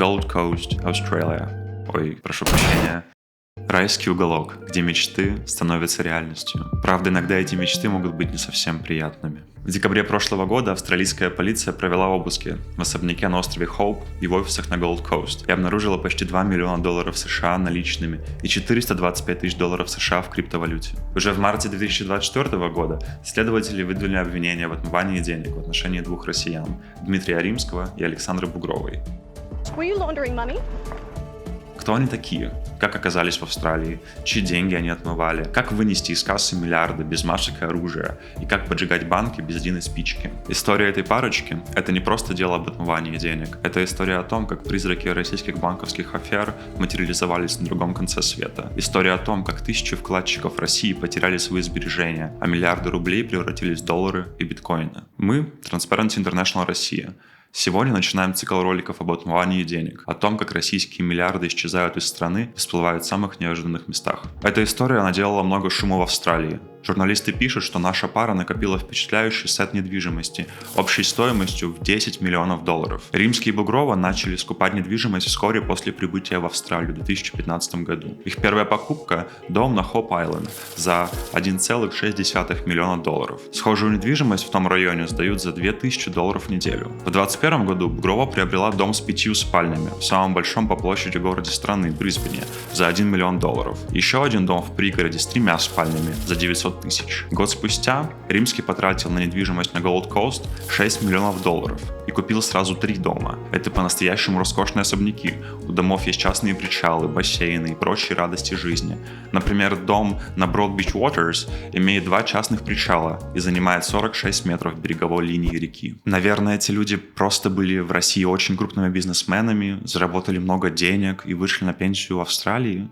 Gold Coast, Australia. Ой, прошу прощения. Райский уголок, где мечты становятся реальностью. Правда, иногда эти мечты могут быть не совсем приятными. В декабре прошлого года австралийская полиция провела обыски в особняке на острове Хоуп и в офисах на Gold Coast и обнаружила почти $2 миллиона США наличными и $425 тысяч США в криптовалюте. Уже в марте 2024 года следователи выдвинули обвинения в отмывании денег в отношении двух россиян – Дмитрия Римского и Александры Бугровой. Кто они такие? Как оказались в Австралии? Чьи деньги они отмывали? Как вынести из кассы миллиарды без масок и оружия? И как поджигать банки без единой спички? История этой парочки – это не просто дело об отмывании денег. Это история о том, как призраки российских банковских афер материализовались на другом конце света. История о том, как тысячи вкладчиков России потеряли свои сбережения, а миллиарды рублей превратились в доллары и биткоины. Мы – Transparency International Россия. Сегодня начинаем цикл роликов об отмывании денег, о том, как российские миллиарды исчезают из страны и всплывают в самых неожиданных местах. Эта история наделала много шума в Австралии. Журналисты пишут, что наша пара накопила впечатляющий сет недвижимости общей стоимостью в $10 миллионов. Римские и Бугрова начали скупать недвижимость вскоре после прибытия в Австралию в 2015 году. Их первая покупка – дом на Хоуп-Айленд за $1,6 миллиона. Схожую недвижимость в том районе сдают за $2000 в неделю. В 2021 году Бугрова приобрела дом с 5 спальнями в самом большом по площади городе страны – Брисбене за $1 миллион. Еще один дом в пригороде с 3 спальнями за 900 тысяч. Год спустя Римский потратил на недвижимость на Gold Coast $6 миллионов и купил сразу 3 дома. Это по-настоящему роскошные особняки. У домов есть частные причалы, бассейны и прочие радости жизни. Например, дом на Broad Beach Waters имеет 2 частных причала и занимает 46 метров береговой линии реки. Наверное, эти люди просто были в России очень крупными бизнесменами, заработали много денег и вышли на пенсию в Австралии.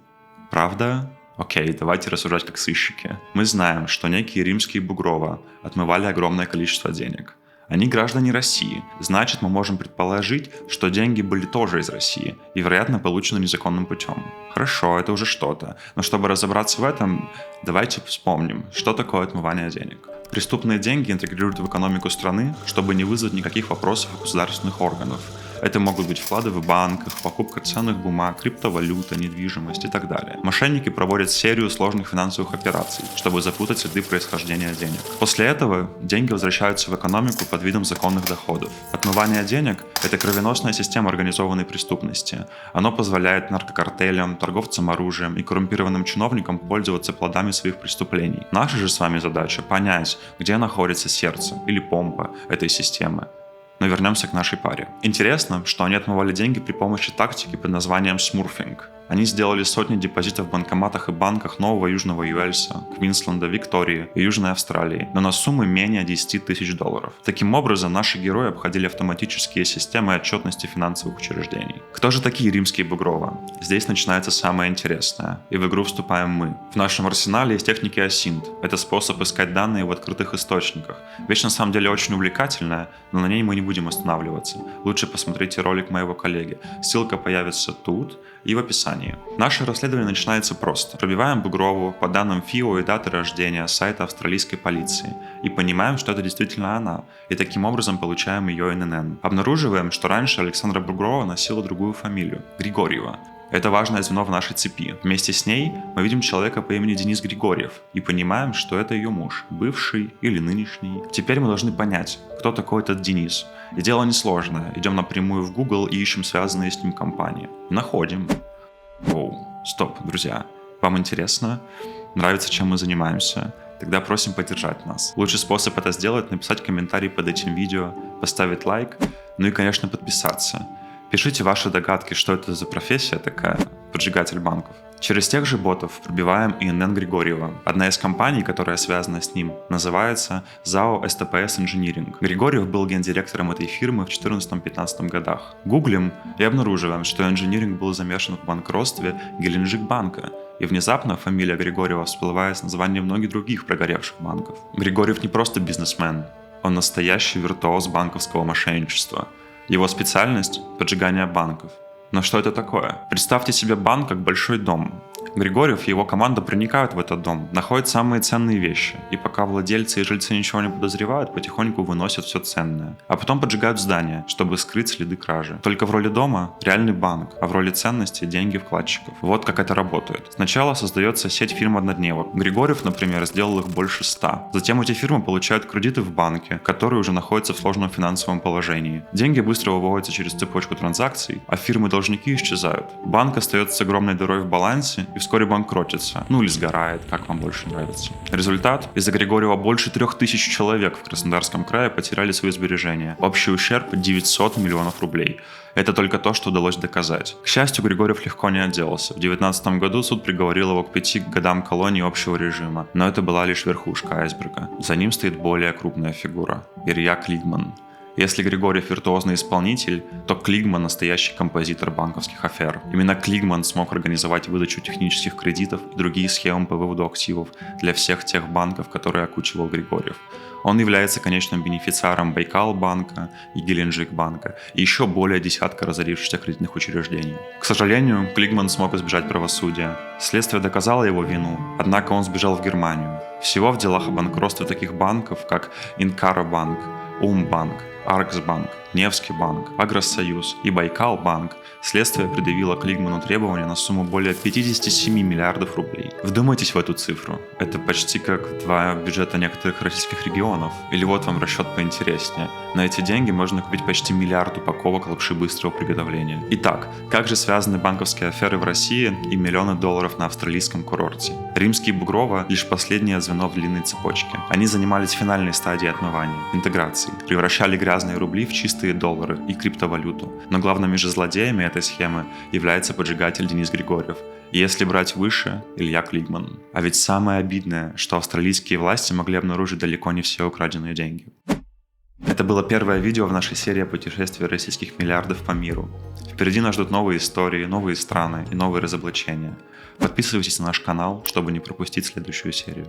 Правда? Окей, давайте рассуждать как сыщики. Мы знаем, что некие Римские и Бугрова отмывали огромное количество денег. Они граждане России, значит, мы можем предположить, что деньги были тоже из России и, вероятно, получены незаконным путем. Хорошо, это уже что-то. Но чтобы разобраться в этом, давайте вспомним, что такое отмывание денег. Преступные деньги интегрируют в экономику страны, чтобы не вызвать никаких вопросов у государственных органов. Это могут быть вклады в банках, покупка ценных бумаг, криптовалюта, недвижимость и так далее. Мошенники проводят серию сложных финансовых операций, чтобы запутать следы происхождения денег. После этого деньги возвращаются в экономику под видом законных доходов. Отмывание денег – это кровеносная система организованной преступности. Оно позволяет наркокартелям, торговцам оружием и коррумпированным чиновникам пользоваться плодами своих преступлений. Наша же с вами задача – понять, где находится сердце или помпа этой системы. Но вернемся к нашей паре. Интересно, что они отмывали деньги при помощи тактики под названием смурфинг. Они сделали сотни депозитов в банкоматах и банках Нового Южного Уэльса, Квинсленда, Виктории и Южной Австралии, но на суммы менее $10 тысяч. Таким образом, наши герои обходили автоматические системы отчетности финансовых учреждений. Кто же такие Римские и Бугрова? Здесь начинается самое интересное, и в игру вступаем мы. В нашем арсенале есть техники OSINT. Это способ искать данные в открытых источниках. Вещь на самом деле очень увлекательная, но на ней мы не будем останавливаться. Лучше посмотрите ролик моего коллеги. Ссылка появится тут и в описании. Наше расследование начинается просто. Пробиваем Бугрову по данным ФИО и даты рождения с сайта австралийской полиции и понимаем, что это действительно она, и таким образом получаем ее ННН. Обнаруживаем, что раньше Александра Бугрова носила другую фамилию – Григорьева. Это важное звено в нашей цепи. Вместе с ней мы видим человека по имени Денис Григорьев и понимаем, что это ее муж, бывший или нынешний. Теперь мы должны понять, кто такой этот Денис. И дело несложное. Идем напрямую в Google и ищем связанные с ним компании. Находим. Оу, стоп, друзья. Вам интересно? Нравится, чем мы занимаемся? Тогда просим поддержать нас. Лучший способ это сделать – написать комментарий под этим видео, поставить лайк, ну и, конечно, подписаться. Пишите ваши догадки, что это за профессия такая, поджигатель банков. Через тех же ботов пробиваем ИНН Григорьева. Одна из компаний, которая связана с ним, называется ЗАО СТПС Engineering. Григорьев был гендиректором этой фирмы в 2014-2015 годах. Гуглим и обнаруживаем, что Engineering был замешан в банкротстве Геленджикбанка. И внезапно фамилия Григорьева всплывает с названием многих других прогоревших банков. Григорьев не просто бизнесмен, он настоящий виртуоз банковского мошенничества. Его специальность – поджигание банков. Но что это такое? Представьте себе банк как большой дом. Григорьев и его команда проникают в этот дом, находят самые ценные вещи, и пока владельцы и жильцы ничего не подозревают, потихоньку выносят все ценное. А потом поджигают здание, чтобы скрыть следы кражи. Только в роли дома реальный банк, а в роли ценности деньги вкладчиков. Вот как это работает. Сначала создается сеть фирм-однодневок. Григорьев, например, сделал их больше 100. Затем эти фирмы получают кредиты в банке, которые уже находятся в сложном финансовом положении. Деньги быстро выводятся через цепочку транзакций, а фирмы-должники исчезают. Банк остается с огромной дырой в балансе и вскоре банкротится. Ну или сгорает, как вам больше нравится. Результат? Из-за Григорьева больше 3000 человек в Краснодарском крае потеряли свои сбережения. Общий ущерб 900 миллионов рублей. Это только то, что удалось доказать. К счастью, Григорьев легко не отделался. В 2019 году суд приговорил его к 5 годам колонии общего режима. Но это была лишь верхушка айсберга. За ним стоит более крупная фигура – Илья Клигман. Если Григорьев виртуозный исполнитель, то Клигман – настоящий композитор банковских афер. Именно Клигман смог организовать выдачу технических кредитов и другие схемы по выводу активов для всех тех банков, которые окучивал Григорьев. Он является конечным бенефициаром Байкал-банка и Геленджик-банка и еще более десятка разорившихся кредитных учреждений. К сожалению, Клигман смог избежать правосудия. Следствие доказало его вину, однако он сбежал в Германию. Всего в делах о банкротстве таких банков, как Инкаро-банк, Умбанк, Арксбанк, Невский банк, Агросоюз и Байкал-банк, следствие предъявило Клигману требования на сумму более 57 миллиардов рублей. Вдумайтесь в эту цифру. Это почти как 2 бюджета некоторых российских регионов. Или вот вам расчет поинтереснее. На эти деньги можно купить почти миллиард упаковок лапши быстрого приготовления. Итак, как же связаны банковские аферы в России и миллионы долларов на австралийском курорте? Римские и Бугрова — лишь последнее звено в длинной цепочке. Они занимались финальной стадией отмывания, интеграции, превращали грязные рубли в чистые доллары и криптовалюту. Но главными же злодеями этой схемы является поджигатель Денис Григорьев. И если брать выше, Илья Клигман. А ведь самое обидное, что австралийские власти могли обнаружить далеко не все украденные деньги. Это было первое видео в нашей серии о путешествии российских миллиардов по миру. Впереди нас ждут новые истории, новые страны и новые разоблачения. Подписывайтесь на наш канал, чтобы не пропустить следующую серию.